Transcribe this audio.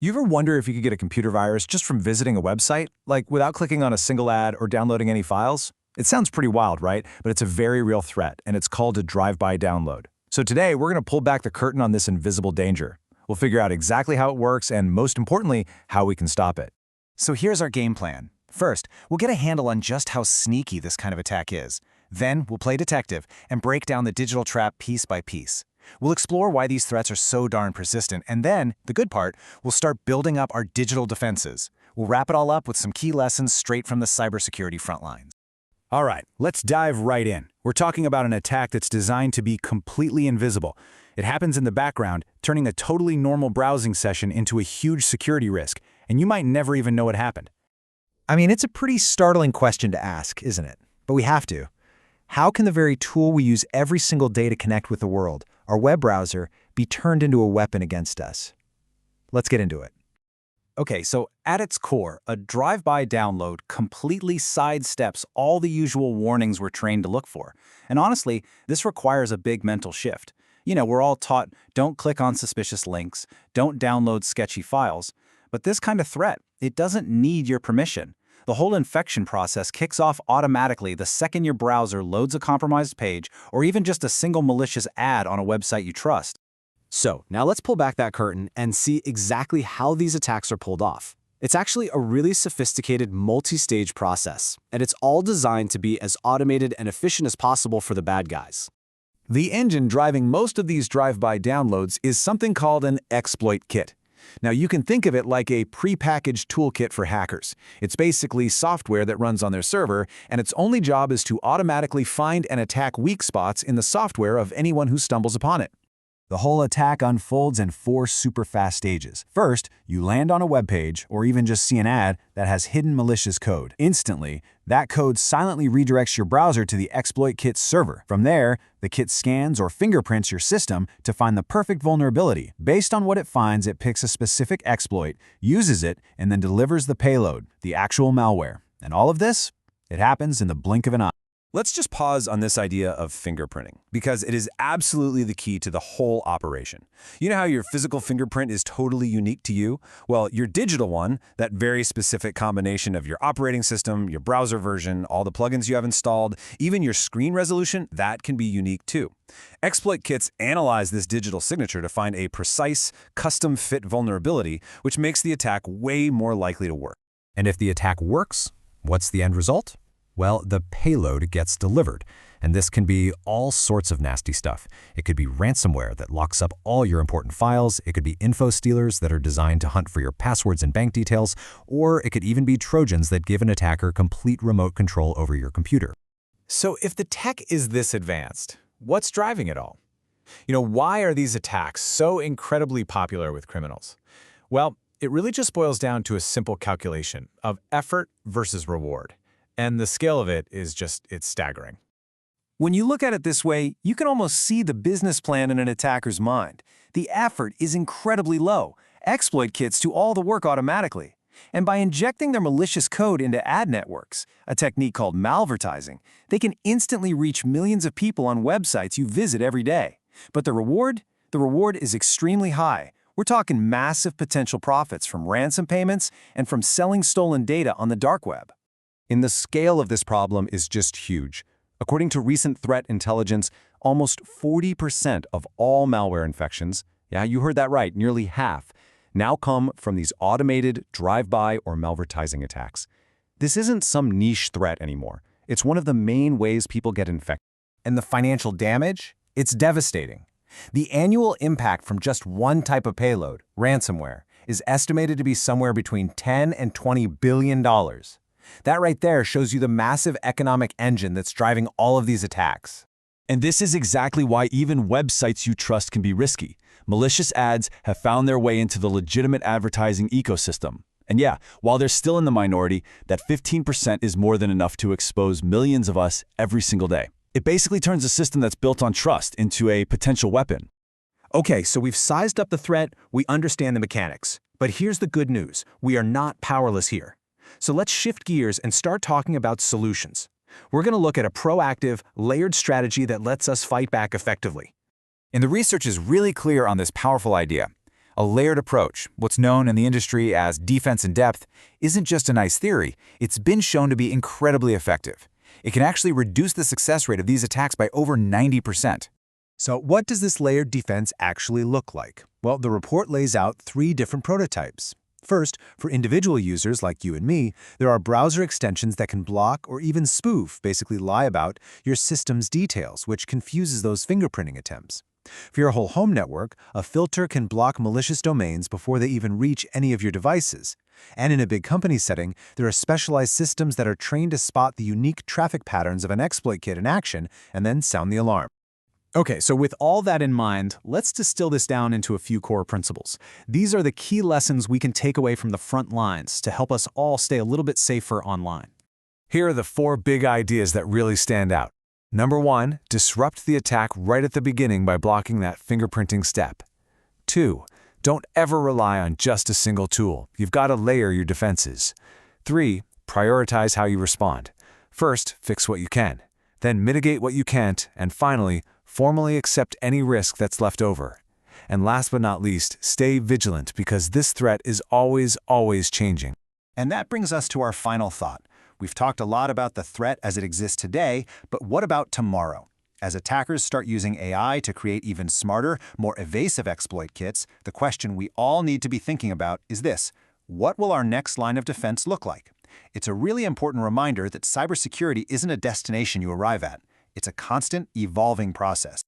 You ever wonder if you could get a computer virus just from visiting a website, like without clicking on a single ad or downloading any files? It sounds pretty wild, right? But it's a very real threat, and it's called a drive-by download. So today, we're going to pull back the curtain on this invisible danger. We'll figure out exactly how it works and, most importantly, how we can stop it. So here's our game plan. First, we'll get a handle on just how sneaky this kind of attack is. Then, we'll play detective and break down the digital trap piece by piece. We'll explore why these threats are so darn persistent, and then, the good part, we'll start building up our digital defenses. We'll wrap it all up with some key lessons straight from the cybersecurity front lines. All right, let's dive right in. We're talking about an attack that's designed to be completely invisible. It happens in the background, turning a totally normal browsing session into a huge security risk, and you might never even know it happened. I mean, it's a pretty startling question to ask, isn't it? But we have to. How can the very tool we use every single day to connect with the world, our web browser, be turned into a weapon against us? Let's get into it. Okay, so at its core, a drive-by download completely sidesteps all the usual warnings we're trained to look for. And honestly, this requires a big mental shift. You know, we're all taught, don't click on suspicious links, don't download sketchy files. But this kind of threat, it doesn't need your permission. The whole infection process kicks off automatically the second your browser loads a compromised page or even just a single malicious ad on a website you trust. So now let's pull back that curtain and see exactly how these attacks are pulled off. It's actually a really sophisticated multi-stage process, and it's all designed to be as automated and efficient as possible for the bad guys. The engine driving most of these drive-by downloads is something called an exploit kit. Now, you can think of it like a prepackaged toolkit for hackers. It's basically software that runs on their server, and its only job is to automatically find and attack weak spots in the software of anyone who stumbles upon it. The whole attack unfolds in 4 super fast stages. First, you land on a web page or even just see an ad that has hidden malicious code. Instantly, that code silently redirects your browser to the exploit kit's server. From there, the kit scans or fingerprints your system to find the perfect vulnerability. Based on what it finds, it picks a specific exploit, uses it, and then delivers the payload, the actual malware. And all of this, it happens in the blink of an eye. Let's just pause on this idea of fingerprinting, because it is absolutely the key to the whole operation. You know how your physical fingerprint is totally unique to you? Well, your digital one, that very specific combination of your operating system, your browser version, all the plugins you have installed, even your screen resolution, that can be unique too. Exploit kits analyze this digital signature to find a precise, custom-fit vulnerability, which makes the attack way more likely to work. And if the attack works, what's the end result? Well, the payload gets delivered, and this can be all sorts of nasty stuff. It could be ransomware that locks up all your important files, it could be info stealers that are designed to hunt for your passwords and bank details, or it could even be Trojans that give an attacker complete remote control over your computer. So if the tech is this advanced, what's driving it all? Why are these attacks so incredibly popular with criminals? Well, it really just boils down to a simple calculation of effort versus reward. And the scale of it is it's staggering. When you look at it this way, you can almost see the business plan in an attacker's mind. The effort is incredibly low. Exploit kits do all the work automatically. And by injecting their malicious code into ad networks, a technique called malvertising, they can instantly reach millions of people on websites you visit every day. But the reward? The reward is extremely high. We're talking massive potential profits from ransom payments and from selling stolen data on the dark web. And the scale of this problem is just huge. According to recent threat intelligence, almost 40% of all malware infections, yeah, you heard that right, nearly half, now come from these automated drive-by or malvertising attacks. This isn't some niche threat anymore. It's one of the main ways people get infected. And the financial damage? It's devastating. The annual impact from just one type of payload, ransomware, is estimated to be somewhere between $10 and $20 billion. That right there shows you the massive economic engine that's driving all of these attacks. And this is exactly why even websites you trust can be risky. Malicious ads have found their way into the legitimate advertising ecosystem. And yeah, while they're still in the minority, that 15% is more than enough to expose millions of us every single day. It basically turns a system that's built on trust into a potential weapon. Okay, so we've sized up the threat, we understand the mechanics. But here's the good news, we are not powerless here. So let's shift gears and start talking about solutions. We're going to look at a proactive, layered strategy that lets us fight back effectively. And the research is really clear on this powerful idea. A layered approach, what's known in the industry as defense in depth, isn't just a nice theory, it's been shown to be incredibly effective. It can actually reduce the success rate of these attacks by over 90%. So what does this layered defense actually look like? Well, the report lays out 3 different prototypes. First, for individual users like you and me, there are browser extensions that can block or even spoof, basically lie about, your system's details, which confuses those fingerprinting attempts. For your whole home network, a filter can block malicious domains before they even reach any of your devices. And in a big company setting, there are specialized systems that are trained to spot the unique traffic patterns of an exploit kit in action and then sound the alarm. Okay, so with all that in mind, let's distill this down into a few core principles. These are the key lessons we can take away from the front lines to help us all stay a little bit safer online. Here are the 4 big ideas that really stand out. Number 1, disrupt the attack right at the beginning by blocking that fingerprinting step. 2, don't ever rely on just a single tool. You've got to layer your defenses. 3, prioritize how you respond. First, fix what you can. Then mitigate what you can't. And finally, formally accept any risk that's left over. And last but not least, stay vigilant because this threat is always changing. And that brings us to our final thought. We've talked a lot about the threat as it exists today, but what about tomorrow? As attackers start using AI to create even smarter, more evasive exploit kits, the question we all need to be thinking about is this: what will our next line of defense look like? It's a really important reminder that cybersecurity isn't a destination you arrive at. It's a constant, evolving process.